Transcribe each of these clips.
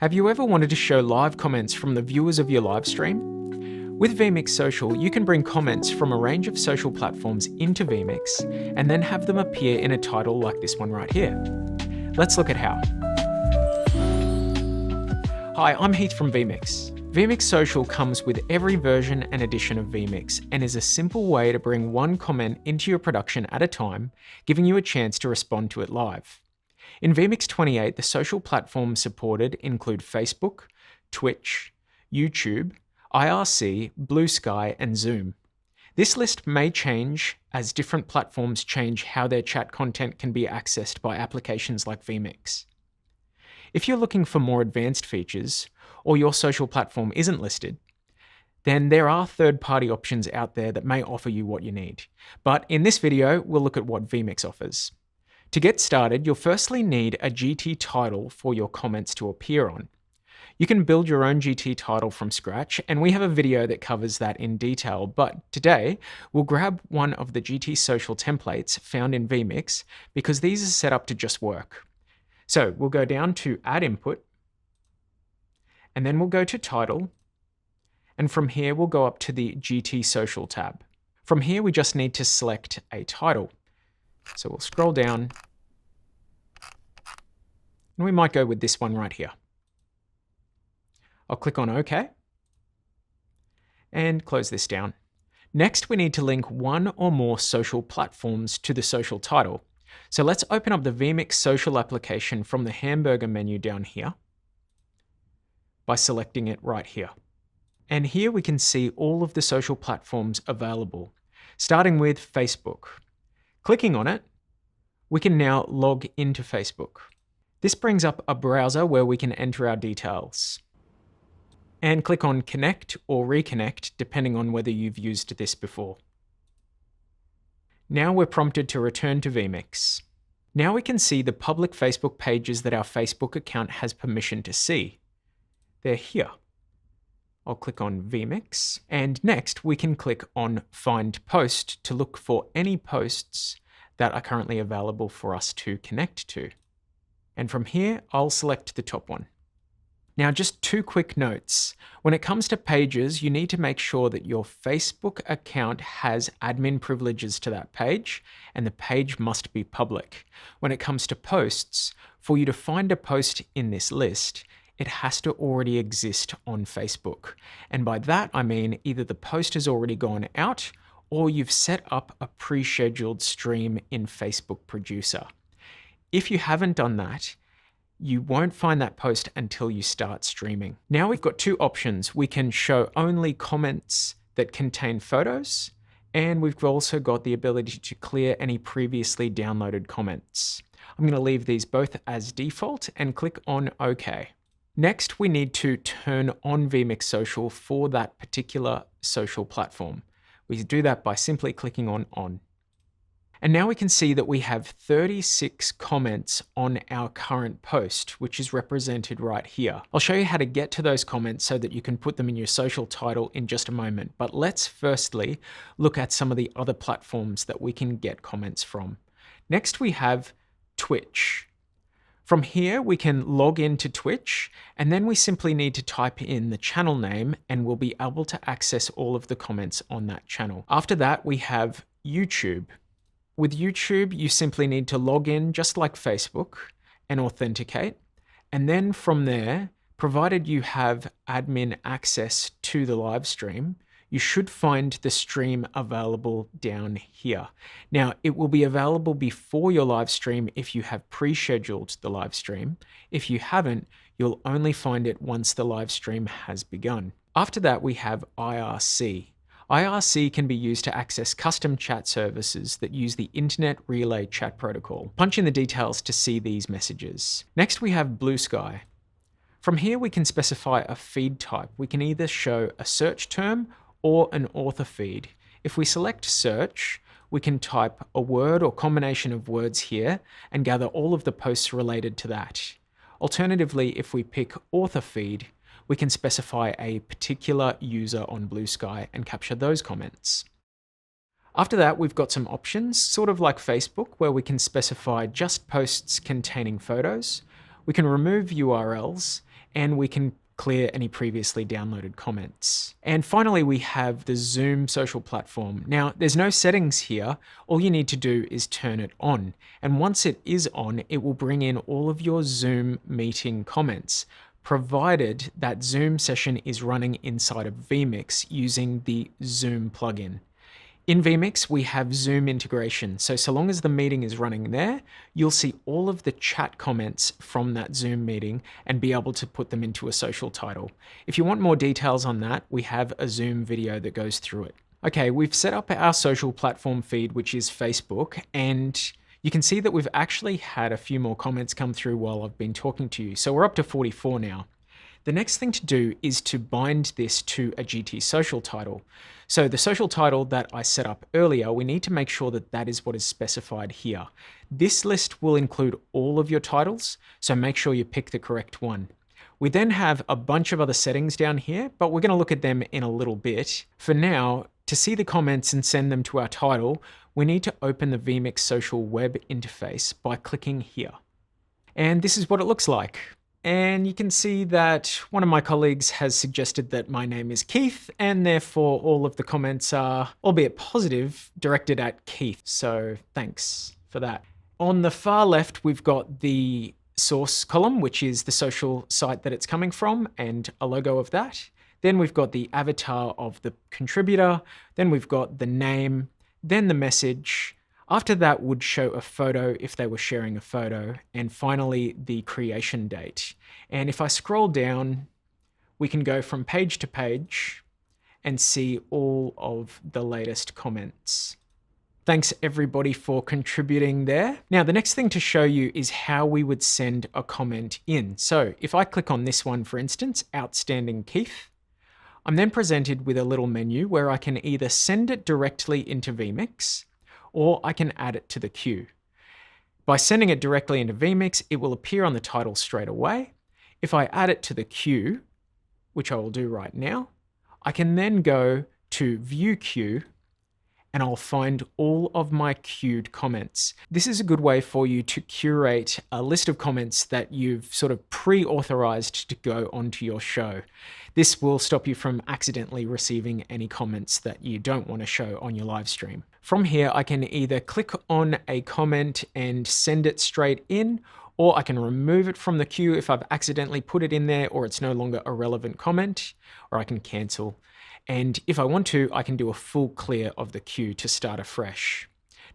Have you ever wanted to show live comments from the viewers of your live stream? With vMix Social, you can bring comments from a range of social platforms into vMix and then have them appear in a title like this one right here. Let's look at how. Hi, I'm Heath from vMix. vMix Social comes with every version and edition of vMix and is a simple way to bring one comment into your production at a time, giving you a chance to respond to it live. In vMix 28, the social platforms supported include Facebook, Twitch, YouTube, IRC, Bluesky, and Zoom. This list may change as different platforms change how their chat content can be accessed by applications like vMix. If you're looking for more advanced features, or your social platform isn't listed, then there are third-party options out there that may offer you what you need. But in this video, we'll look at what vMix offers. To get started, you'll firstly need a GT title for your comments to appear on. You can build your own GT title from scratch, and we have a video that covers that in detail, but today we'll grab one of the GT social templates found in vMix because these are set up to just work. So we'll go down to Add Input, and then we'll go to Title, and from here we'll go up to the GT Social tab. From here we just need to select a title. So we'll scroll down, and we might go with this one right here. I'll click on OK, and close this down. Next, we need to link one or more social platforms to the social title. So let's open up the vMix social application from the hamburger menu down here by selecting it right here. And here we can see all of the social platforms available, starting with Facebook. Clicking on it, we can now log into Facebook. This brings up a browser where we can enter our details. And click on Connect or Reconnect, depending on whether you've used this before. Now we're prompted to return to vMix. Now we can see the public Facebook pages that our Facebook account has permission to see. They're here. I'll click on vMix, and next we can click on Find Post to look for any posts that are currently available for us to connect to. And from here, I'll select the top one. Now, just two quick notes. When it comes to pages, you need to make sure that your Facebook account has admin privileges to that page, and the page must be public. When it comes to posts, for you to find a post in this list, it has to already exist on Facebook. And by that, I mean either the post has already gone out or you've set up a pre-scheduled stream in Facebook Producer. If you haven't done that, you won't find that post until you start streaming. Now we've got two options. We can show only comments that contain photos, and we've also got the ability to clear any previously downloaded comments. I'm going to leave these both as default and click on OK. Next, we need to turn on vMix Social for that particular social platform. We do that by simply clicking on. And now we can see that we have 36 comments on our current post, which is represented right here. I'll show you how to get to those comments so that you can put them in your social title in just a moment. But let's firstly look at some of the other platforms that we can get comments from. Next, we have Twitch. From here, we can log into Twitch, and then we simply need to type in the channel name and we'll be able to access all of the comments on that channel. After that, we have YouTube. With YouTube, you simply need to log in just like Facebook and authenticate. And then from there, provided you have admin access to the live stream, you should find the stream available down here. Now, it will be available before your live stream if you have pre-scheduled the live stream. If you haven't, you'll only find it once the live stream has begun. After that, we have IRC. IRC can be used to access custom chat services that use the Internet Relay Chat Protocol. Punch in the details to see these messages. Next, we have Bluesky. From here, we can specify a feed type. We can either show a search term or an author feed. If we select search, we can type a word or combination of words here and gather all of the posts related to that. Alternatively, if we pick author feed, we can specify a particular user on Bluesky and capture those comments. After that, we've got some options, sort of like Facebook, where we can specify just posts containing photos. We can remove URLs, and we can clear any previously downloaded comments. And finally, we have the Zoom social platform. Now, there's no settings here. All you need to do is turn it on. And once it is on, it will bring in all of your Zoom meeting comments, provided that Zoom session is running inside of vMix using the Zoom plugin. In vMix, we have Zoom integration. So long as the meeting is running there, you'll see all of the chat comments from that Zoom meeting and be able to put them into a social title. If you want more details on that, we have a Zoom video that goes through it. Okay, we've set up our social platform feed, which is Facebook, and you can see that we've actually had a few more comments come through while I've been talking to you. So we're up to 44 now. The next thing to do is to bind this to a GT social title. So the social title that I set up earlier, we need to make sure that that is what is specified here. This list will include all of your titles, so make sure you pick the correct one. We then have a bunch of other settings down here, but we're going to look at them in a little bit. For now, to see the comments and send them to our title, we need to open the vMix social web interface by clicking here. And this is what it looks like. And you can see that one of my colleagues has suggested that my name is Keith, and therefore all of the comments are, albeit positive, directed at Keith. So thanks for that. On the far left, we've got the source column, which is the social site that it's coming from, and a logo of that. Then we've got the avatar of the contributor. Then we've got the name, then the message. After that would show a photo if they were sharing a photo, and finally the creation date. And if I scroll down, we can go from page to page and see all of the latest comments. Thanks everybody for contributing there. Now the next thing to show you is how we would send a comment in. So if I click on this one, for instance, Outstanding Keith, I'm then presented with a little menu where I can either send it directly into vMix, or I can add it to the queue. By sending it directly into vMix, it will appear on the title straight away. If I add it to the queue, which I will do right now, I can then go to View Queue, and I'll find all of my queued comments. This is a good way for you to curate a list of comments that you've sort of pre-authorized to go onto your show. This will stop you from accidentally receiving any comments that you don't want to show on your live stream. From here, I can either click on a comment and send it straight in, or I can remove it from the queue if I've accidentally put it in there or it's no longer a relevant comment, or I can cancel. And if I want to, I can do a full clear of the queue to start afresh.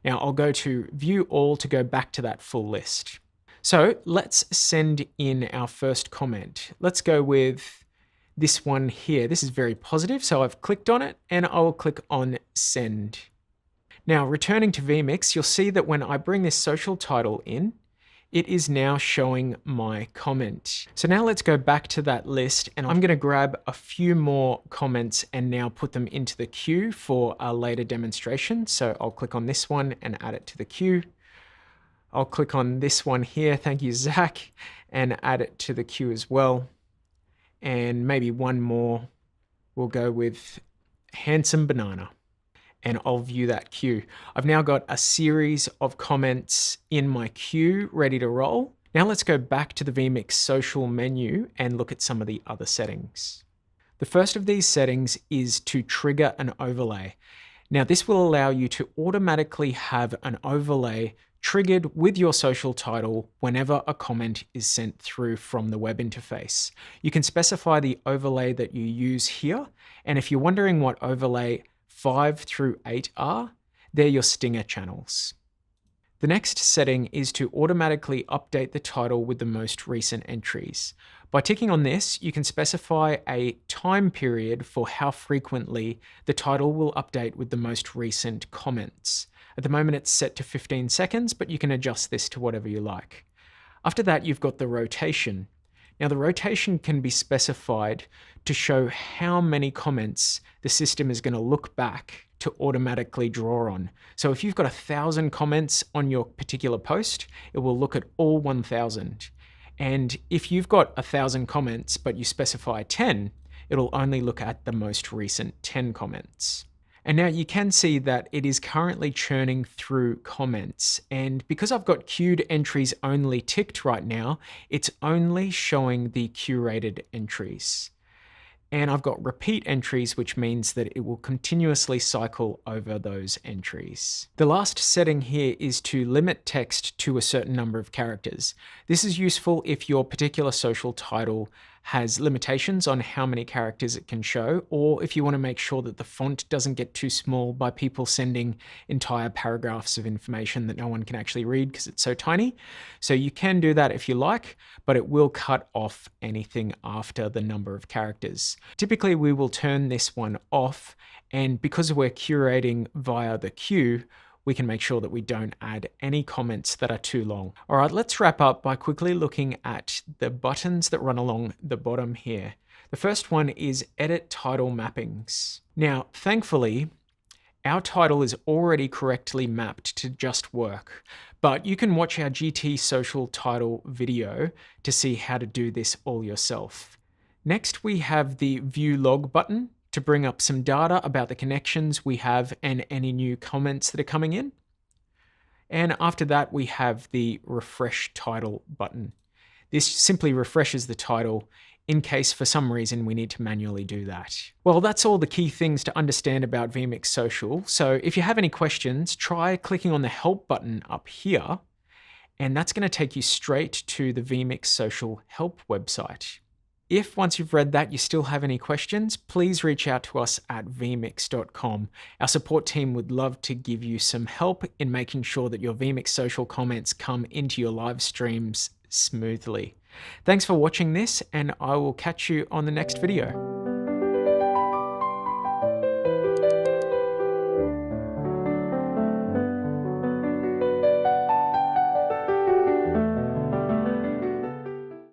Now I'll go to View All to go back to that full list. So let's send in our first comment. Let's go with this one here. This is very positive, so I've clicked on it and I will click on Send. Now returning to vMix, you'll see that when I bring this social title in, it is now showing my comment. So now let's go back to that list, and I'm going to grab a few more comments and now put them into the queue for a later demonstration. So I'll click on this one and add it to the queue. I'll click on this one here, thank you Zach, and add it to the queue as well. And maybe one more, we'll go with Handsome Banana. And I'll view that queue. I've now got a series of comments in my queue ready to roll. Now let's go back to the vMix social menu and look at some of the other settings. The first of these settings is to trigger an overlay. Now this will allow you to automatically have an overlay triggered with your social title whenever a comment is sent through from the web interface. You can specify the overlay that you use here, and if you're wondering what overlay 5 through 8 are, they're your stinger channels. The next setting is to automatically update the title with the most recent entries. By ticking on this, you can specify a time period for how frequently the title will update with the most recent comments. At the moment it's set to 15 seconds, but you can adjust this to whatever you like. After that, you've got the rotation. Now the rotation can be specified to show how many comments the system is going to look back to automatically draw on. So if you've got 1,000 comments on your particular post, it will look at all 1,000. And if you've got 1,000 comments, but you specify 10, it'll only look at the most recent 10 comments. And now you can see that it is currently churning through comments. And because I've got queued entries only ticked right now, it's only showing the curated entries. And I've got repeat entries, which means that it will continuously cycle over those entries. The last setting here is to limit text to a certain number of characters. This is useful if your particular social title has limitations on how many characters it can show, or if you want to make sure that the font doesn't get too small by people sending entire paragraphs of information that no one can actually read because it's so tiny. So you can do that if you like, but it will cut off anything after the number of characters. Typically, we will turn this one off, and because we're curating via the queue, we can make sure that we don't add any comments that are too long. All right, let's wrap up by quickly looking at the buttons that run along the bottom here. The first one is Edit Title Mappings. Now, thankfully, our title is already correctly mapped to just work, but you can watch our GT Social title video to see how to do this all yourself. Next, we have the View Log button to bring up some data about the connections we have and any new comments that are coming in. And after that, we have the Refresh Title button. This simply refreshes the title in case for some reason we need to manually do that. Well, that's all the key things to understand about vMix Social. So if you have any questions, try clicking on the Help button up here, and that's going to take you straight to the vMix Social Help website. If once you've read that you still have any questions, please reach out to us at vmix.com. Our support team would love to give you some help in making sure that your vMix Social comments come into your live streams smoothly. Thanks for watching this, and I will catch you on the next video.